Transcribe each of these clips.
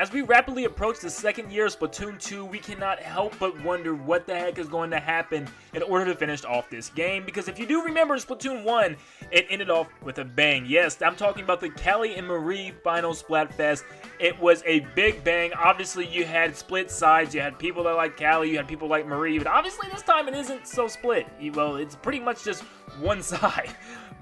As we rapidly approach the second year of Splatoon 2, we cannot help but wonder what the heck is going to happen in order to finish off this game, because if you do remember Splatoon 1, it ended off with a bang. Yes, I'm talking about the Callie and Marie final Splatfest. It was a big bang. Obviously, you had split sides. You had people that like Callie, you had people like Marie, but obviously this time it isn't so split. Well, it's pretty much just one side,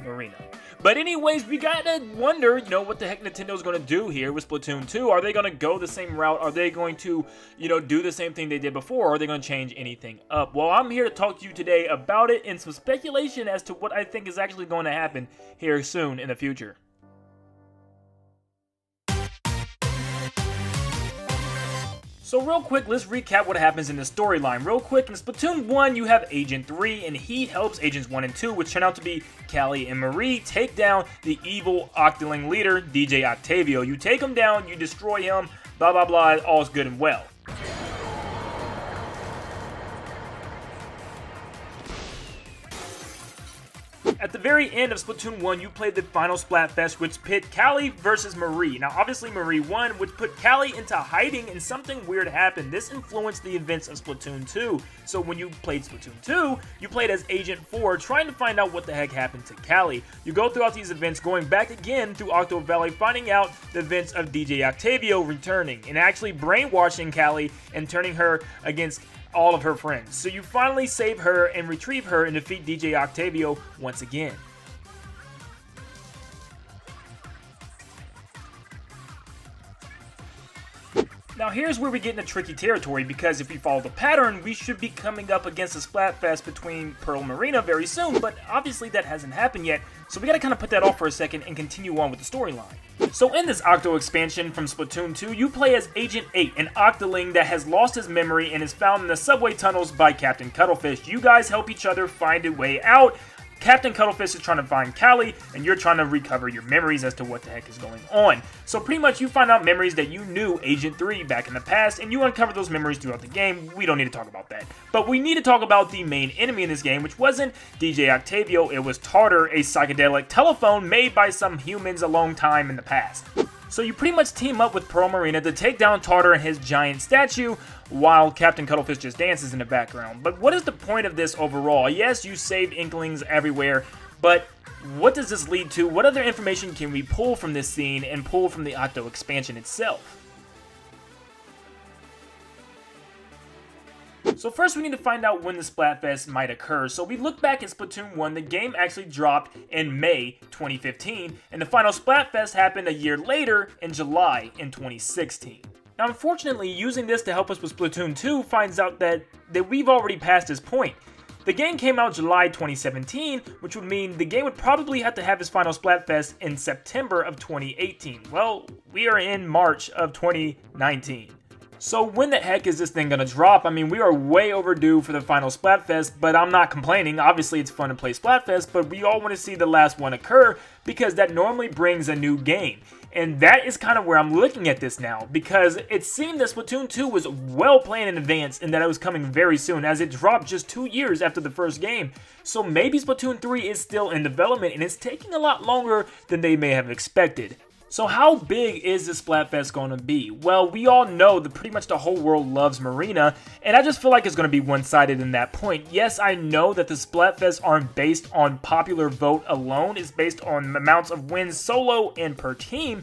Marina. But anyways, we gotta wonder, what the heck Nintendo's gonna do here with Splatoon 2. Are they gonna go the same route? Are they going to, do the same thing they did before? Or are they gonna change anything up? Well, I'm here to talk to you today about it and some speculation as to what I think is actually going to happen here soon in the future. So real quick, let's recap what happens in the storyline. Real quick, in Splatoon 1, you have Agent 3, and he helps Agents 1 and 2, which turn out to be Callie and Marie, take down the evil Octoling leader, DJ Octavio. You take him down, you destroy him, blah blah blah, all's good and well. At the very end of Splatoon 1, you played the final Splatfest, which pit Callie versus Marie. Now, obviously, Marie won, which put Callie into hiding, and something weird happened. This influenced the events of Splatoon 2. So when you played Splatoon 2, you played as Agent 4, trying to find out what the heck happened to Callie. You go throughout these events, going back again through Octo Valley, finding out the events of DJ Octavio returning, and actually brainwashing Callie and turning her against all of her friends. So you finally save her and retrieve her and defeat DJ Octavio once again. Now here's where we get into tricky territory, because if we follow the pattern, we should be coming up against a Splatfest between Pearl and Marina very soon, but obviously that hasn't happened yet, so we gotta kind of put that off for a second and continue on with the storyline. So in this Octo Expansion from Splatoon 2, you play as Agent 8, an Octoling that has lost his memory and is found in the subway tunnels by Captain Cuttlefish. You guys help each other find a way out. Captain Cuttlefish is trying to find Callie, and you're trying to recover your memories as to what the heck is going on. So pretty much you find out memories that you knew Agent 3 back in the past, and you uncover those memories throughout the game. We don't need to talk about that. But we need to talk about the main enemy in this game, which wasn't DJ Octavio, it was Tartar, a psychedelic telephone made by some humans a long time in the past. So you pretty much team up with Pearl Marina to take down Tartar and his giant statue, while Captain Cuttlefish just dances in the background. But what is the point of this overall? Yes, you save Inklings everywhere, but what does this lead to? What other information can we pull from this scene and pull from the Octo Expansion itself? So first we need to find out when the Splatfest might occur. So we look back at Splatoon 1, the game actually dropped in May 2015, and the final Splatfest happened a year later in July in 2016. Now unfortunately, using this to help us with Splatoon 2 finds out that we've already passed this point. The game came out July 2017, which would mean the game would probably have to have its final Splatfest in September of 2018. Well, we are in March of 2019. So when the heck is this thing gonna drop? I mean, we are way overdue for the final Splatfest, but I'm not complaining. Obviously, it's fun to play Splatfest, but we all want to see the last one occur because that normally brings a new game. And that is kind of where I'm looking at this now, because it seemed that Splatoon 2 was well planned in advance and that it was coming very soon, as it dropped just 2 years after the first game. So maybe Splatoon 3 is still in development and it's taking a lot longer than they may have expected. So how big is this Splatfest going to be? Well, we all know that pretty much the whole world loves Marina, and I just feel like it's going to be one-sided in that point. Yes, I know that the Splatfests aren't based on popular vote alone, it's based on amounts of wins solo and per team,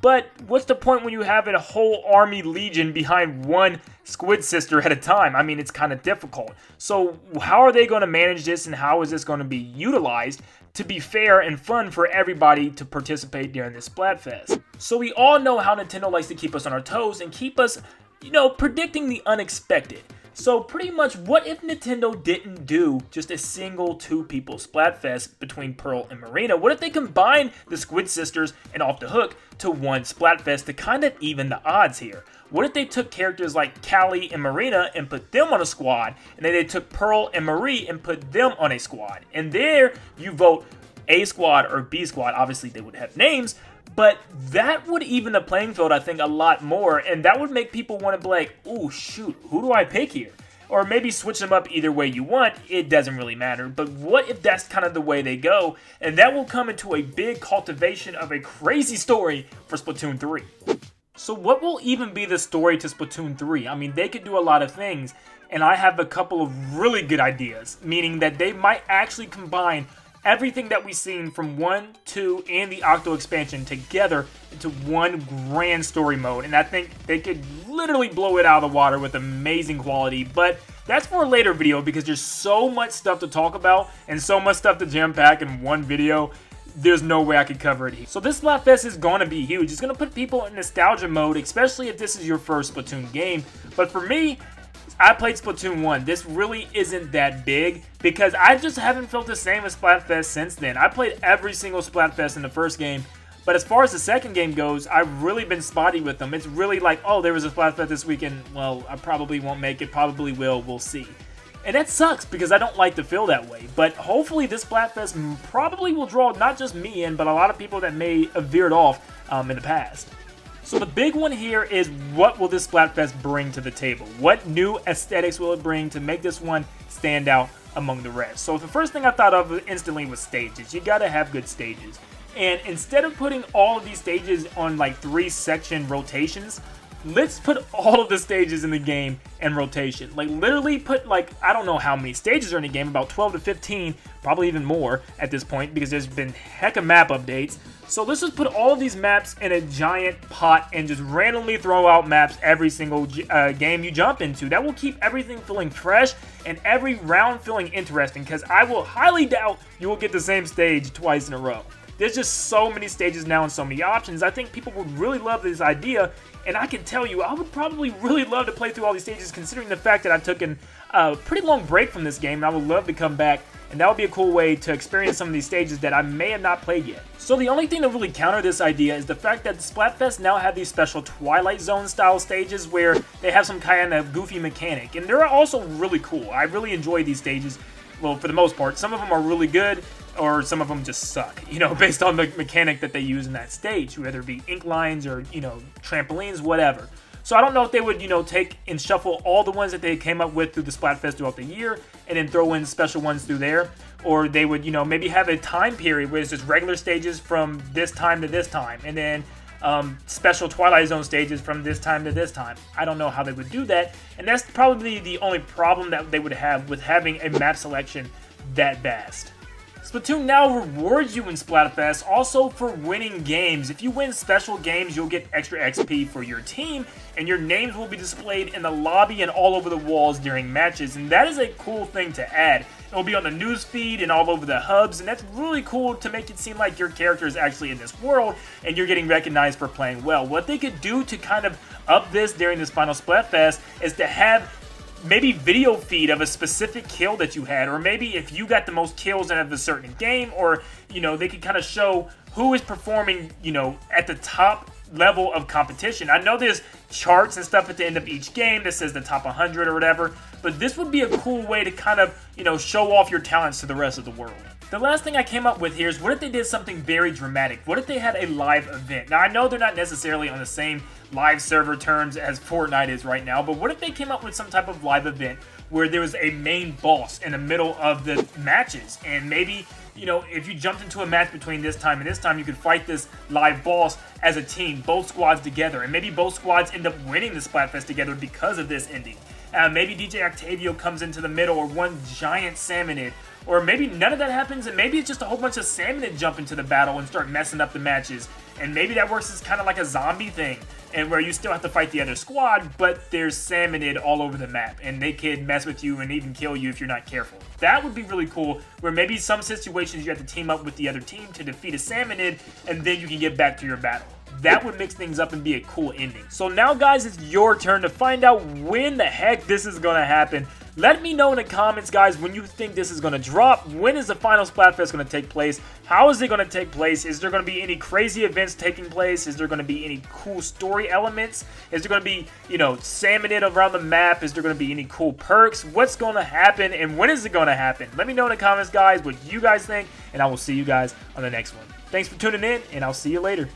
but what's the point when you have a whole army legion behind one squid sister at a time? I mean, it's kind of difficult. So how are they going to manage this, and how is this going to be utilized to be fair and fun for everybody to participate during this Splatfest? So we all know how Nintendo likes to keep us on our toes and keep us, predicting the unexpected. So pretty much, what if Nintendo didn't do just a single 2-people Splatfest between Pearl and Marina? What if they combined the Squid Sisters and Off the Hook to one Splatfest to kind of even the odds here? What if they took characters like Callie and Marina and put them on a squad, and then they took Pearl and Marie and put them on a squad? And there you vote A squad or B squad. Obviously they would have names, but that would even the playing field, I think, a lot more, and that would make people want to be like, oh shoot, who do I pick here? Or maybe switch them up either way you want, it doesn't really matter. But what if that's kind of the way they go? And that will come into a big cultivation of a crazy story for Splatoon 3. So what will even be the story to Splatoon 3? I mean, they could do a lot of things, and I have a couple of really good ideas, meaning that they might actually combine everything that we've seen from 1, 2, and the Octo Expansion together into one grand story mode, and I think they could literally blow it out of the water with amazing quality, but that's for a later video because there's so much stuff to talk about and so much stuff to jam pack in one video. There's no way I could cover it here. So this Splatfest is going to be huge. It's going to put people in nostalgia mode, especially if this is your first Splatoon game. But for me, I played Splatoon 1. This really isn't that big because I just haven't felt the same as Splatfest since then. I played every single Splatfest in the first game, but as far as the second game goes, I've really been spotty with them. It's really like, oh, there was a Splatfest this weekend. Well, I probably won't make it, probably will, we'll see. And that sucks because I don't like to feel that way. But hopefully this Splatfest probably will draw not just me in, but a lot of people that may have veered off in the past. So the big one here is, what will this Splatfest bring to the table? What new aesthetics will it bring to make this one stand out among the rest? So the first thing I thought of instantly was stages. You gotta have good stages. And instead of putting all of these stages on like 3-section rotations, let's put all of the stages in the game in rotation. Like literally put like, I don't know how many stages are in the game, about 12 to 15, probably even more at this point because there's been hecka map updates. So let's just put all of these maps in a giant pot and just randomly throw out maps every single game you jump into. That will keep everything feeling fresh and every round feeling interesting, because I will highly doubt you will get the same stage twice in a row. There's just so many stages now and so many options. I think people would really love this idea, and I can tell you, I would probably really love to play through all these stages, considering the fact that I took a pretty long break from this game, and I would love to come back, and that would be a cool way to experience some of these stages that I may have not played yet. So the only thing to really counter this idea is the fact that Splatfest now have these special Twilight Zone style stages where they have some kind of goofy mechanic, and they're also really cool. I really enjoy these stages, well, for the most part. Some of them are really good, or some of them just suck, you know, based on the mechanic that they use in that stage, whether it be ink lines or, you know, trampolines, whatever. So I don't know if they would, you know, take and shuffle all the ones that they came up with through the Splatfest throughout the year and then throw in special ones through there, or they would, you know, maybe have a time period where it's just regular stages from this time to this time, and then special Twilight Zone stages from this time to this time. I don't know how they would do that, and that's probably the only problem that they would have with having a map selection that vast. Splatoon now rewards you in Splatfest also for winning games. If you win special games, you'll get extra XP for your team, and your names will be displayed in the lobby and all over the walls during matches, and that is a cool thing to add. It will be on the news feed and all over the hubs, and that's really cool to make it seem like your character is actually in this world and you're getting recognized for playing well. What they could do to kind of up this during this final Splatfest is to have maybe video feed of a specific kill that you had, or maybe if you got the most kills out of a certain game, or, you know, they could kind of show who is performing, you know, at the top level of competition. I know there's charts and stuff at the end of each game that says the top 100 or whatever, but this would be a cool way to kind of, you know, show off your talents to the rest of the world. The last thing I came up with here is, what if they did something very dramatic? What if they had a live event? Now, I know they're not necessarily on the same live server terms as Fortnite is right now, but what if they came up with some type of live event where there was a main boss in the middle of the matches, and maybe, you know, if you jumped into a match between this time and this time, you could fight this live boss as a team, both squads together, and maybe both squads end up winning the Splatfest together because of this ending. Maybe DJ Octavio comes into the middle, or one giant Salmonid, or maybe none of that happens, and maybe it's just a whole bunch of Salmonid jump into the battle and start messing up the matches, and maybe that works as kind of like a zombie thing, and where you still have to fight the other squad, but there's Salmonid all over the map, and they can mess with you and even kill you if you're not careful. That would be really cool, where maybe some situations you have to team up with the other team to defeat a Salmonid, and then you can get back to your battle. That would mix things up and be a cool ending. So now, guys, it's your turn to find out when the heck this is going to happen. Let me know in the comments, guys, when you think this is going to drop. When is the final Splatfest going to take place? How is it going to take place? Is there going to be any crazy events taking place? Is there going to be any cool story elements? Is there going to be, you know, Salmonid around the map? Is there going to be any cool perks? What's going to happen, and when is it going to happen? Let me know in the comments, guys, what you guys think, and I will see you guys on the next one. Thanks for tuning in, and I'll see you later.